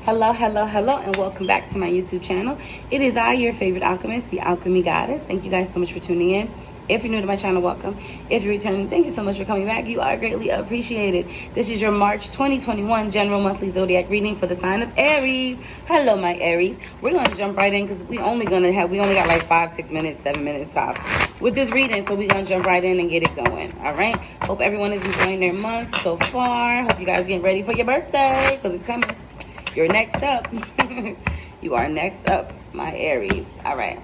Hello, hello, hello, and welcome back to my YouTube channel. It is I, your favorite alchemist, the Alchemy Goddess. Thank you guys so much for tuning in. If you're new to my channel, welcome. If you're returning, thank you so much for coming back. You are greatly appreciated. This is your March 2021 general monthly zodiac reading for the sign of Aries. Hello, my Aries. We're going to jump right in because we only got like 5, 6 minutes, 7 minutes tops with this reading. So we're going to jump right in and get it going. All right. Hope everyone is enjoying their month so far. Hope you guys getting ready for your birthday because it's coming. You're next up. You are next up, my Aries. All right.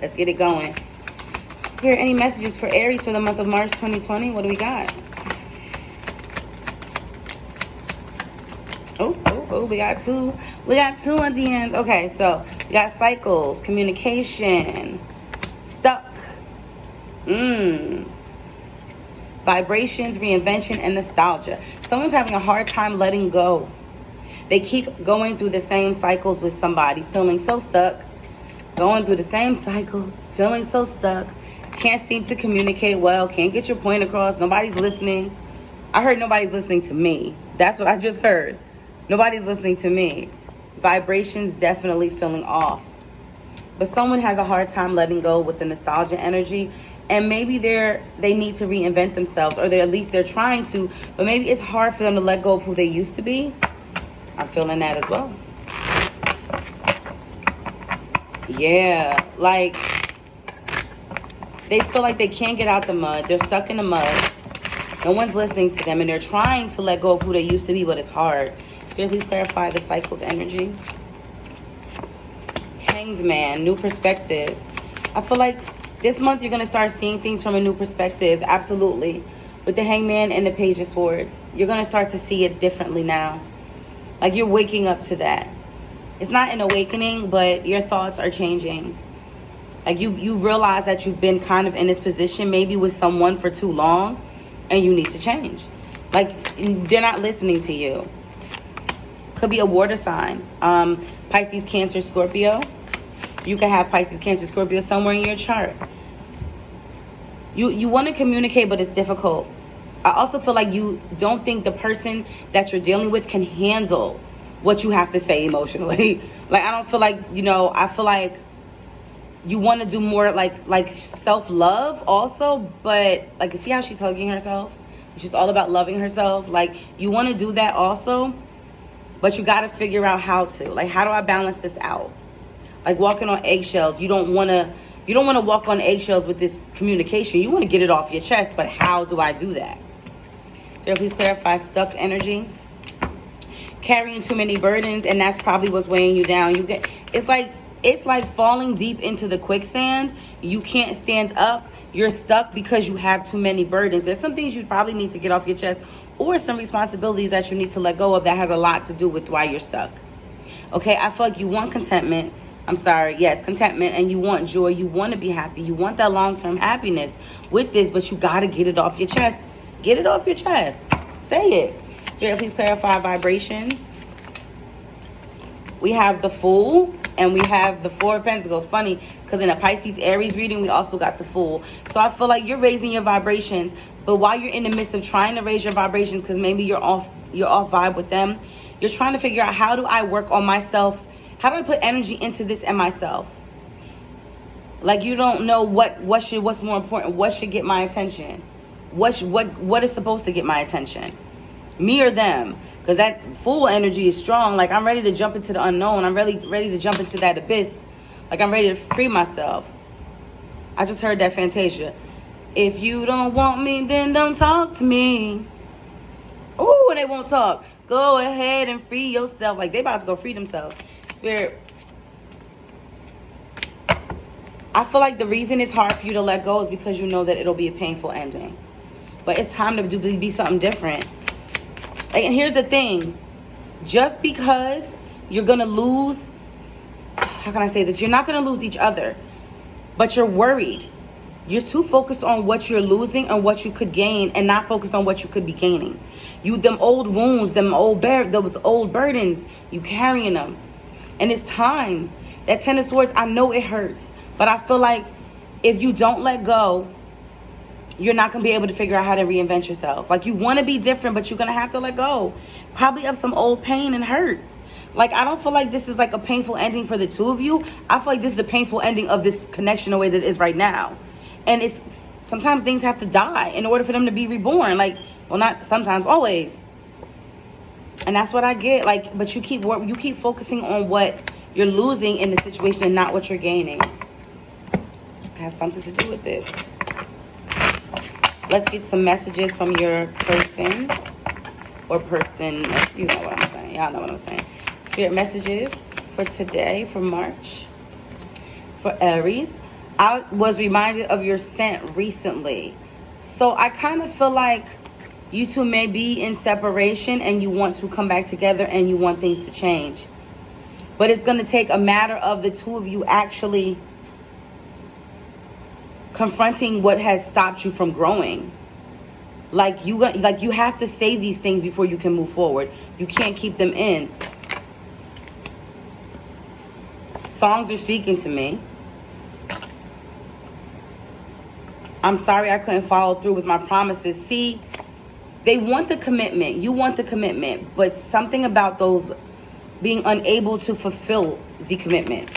Let's get it going. Is there any messages for Aries for the month of March 2020? What do we got? Oh, we got two. We got two at the end. Okay, so we got cycles, communication, stuck, vibrations, reinvention, and nostalgia. Someone's having a hard time letting go. They keep going through the same cycles with somebody, feeling so stuck, going through the same cycles, feeling so stuck, can't seem to communicate well, can't get your point across, nobody's listening. I heard nobody's listening to me. That's what I just heard. Nobody's listening to me. Vibrations definitely feeling off. But someone has a hard time letting go with the nostalgia energy, and maybe they need to reinvent themselves, or at least they're trying to, but maybe it's hard for them to let go of who they used to be. I'm feeling that as well. Yeah, like they feel like they can't get out the mud. They're stuck in the mud. No one's listening to them, and they're trying to let go of who they used to be, but it's hard. Spirit, please clarify the cycle's energy. Hanged Man, new perspective. I feel like this month you're going to start seeing things from a new perspective. Absolutely. With the Hangman and the Page of Swords, you're going to start to see it differently now. Like you're waking up to that. It's not an awakening, but your thoughts are changing. Like you realize that you've been kind of in this position, maybe with someone for too long, and you need to change. Like they're not listening to you. Could be a water sign. Pisces, Cancer, Scorpio. You can have Pisces, Cancer, Scorpio somewhere in your chart. You want to communicate, but it's difficult. I also feel like you don't think the person that you're dealing with can handle what you have to say emotionally. Like, I don't feel like, I feel like you want to do more like self-love also, but like, see how she's hugging herself? She's all about loving herself. Like, you want to do that also, but you got to figure out how to. Like, how do I balance this out? Like walking on eggshells. You don't want to walk on eggshells with this communication. You want to get it off your chest, but how do I do that? So please clarify stuck energy. Carrying too many burdens, and that's probably what's weighing you down. It's like falling deep into the quicksand. You can't stand up. You're stuck because you have too many burdens. There's some things you probably need to get off your chest, or some responsibilities that you need to let go of that has a lot to do with why you're stuck. Okay, I feel like you want contentment. Contentment, and you want joy. You want to be happy. You want that long-term happiness with this, but you got to get it off your chest. Get it off your chest. Say it. Spirit, please clarify vibrations. We have the Fool, and we have the Four of Pentacles. Funny, because in a Pisces Aries reading, we also got the Fool. So I feel like you're raising your vibrations, but while you're in the midst of trying to raise your vibrations, because maybe you're off vibe with them, you're trying to figure out, how do I work on myself? How do I put energy into this and myself? Like, you don't know what's more important. What should get my attention? What is supposed to get my attention? Me or them? Because that Fool energy is strong. Like, I'm ready to jump into the unknown. I'm ready to jump into that abyss. Like, I'm ready to free myself. I just heard that Fantasia. If you don't want me, then don't talk to me. Ooh, they won't talk. Go ahead and free yourself. Like, they about to go free themselves. Spirit, I feel like the reason it's hard for you to let go is because you know that it'll be a painful ending. But it's time to be something different. Like, and here's the thing. Just because you're going to lose, how can I say this? You're not going to lose each other, but you're worried. You're too focused on what you're losing and what you could gain, and not focused on what you could be gaining. Them old wounds, those old burdens, you carrying them. And it's time. That Ten of Swords, I know it hurts, but I feel like if you don't let go, you're not going to be able to figure out how to reinvent yourself. Like, you want to be different, but you're going to have to let go. Probably of some old pain and hurt. Like, I don't feel like this is like a painful ending for the two of you. I feel like this is a painful ending of this connection the way that it is right now. And it's sometimes things have to die in order for them to be reborn. Like, well, not sometimes, always. And that's what I get. Like, but you keep focusing on what you're losing in the situation and not what you're gaining. It has something to do with it. Let's get some messages from your person or person. You know what I'm saying. Y'all know what I'm saying. Spirit messages for today, for March, for Aries. I was reminded of your scent recently. So I kind of feel like you two may be in separation and you want to come back together and you want things to change. But it's going to take a matter of the two of you actually confronting what has stopped you from growing. Like you have to say these things before you can move forward. You can't keep them in. Songs are speaking to me. I'm sorry I couldn't follow through with my promises. See, they want the commitment. You want the commitment. But something about those being unable to fulfill the commitment.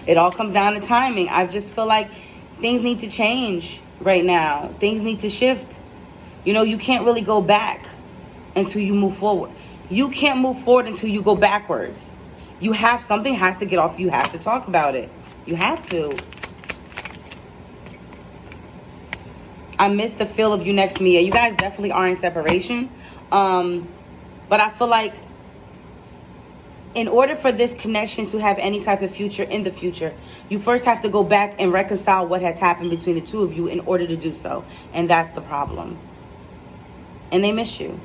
It all comes down to timing. I just feel like things need to change right now. Things need to shift. You know, you can't really go back until you move forward. You can't move forward until you go backwards. Something has to get off. You have to talk about it. You have to. I miss the feel of you next to me. Yeah, you guys definitely are in separation. But I feel like in order for this connection to have any type of future in the future, you first have to go back and reconcile what has happened between the two of you in order to do so. And that's the problem. And they miss you.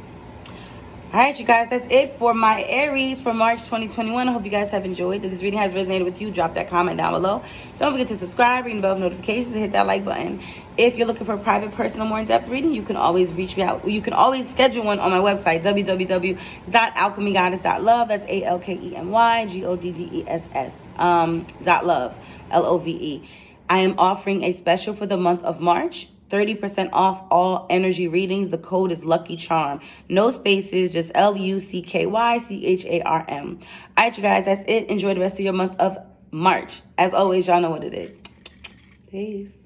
All right, you guys, that's it for my Aries for March 2021. I hope you guys have enjoyed. If this reading has resonated with you, drop that comment down below. Don't forget to subscribe, ring the bell for notifications, and hit that like button. If you're looking for a private, personal, more in-depth reading, you can always reach me out. You can always schedule one on my website, www.alchemygoddess.love. That's AlchemyGoddess. .love, Love. I am offering a special for the month of March. 30% off all energy readings. The code is Lucky Charm. No spaces, just LUCKYCHARM. All right, you guys, that's it. Enjoy the rest of your month of March. As always, y'all know what it is. Peace.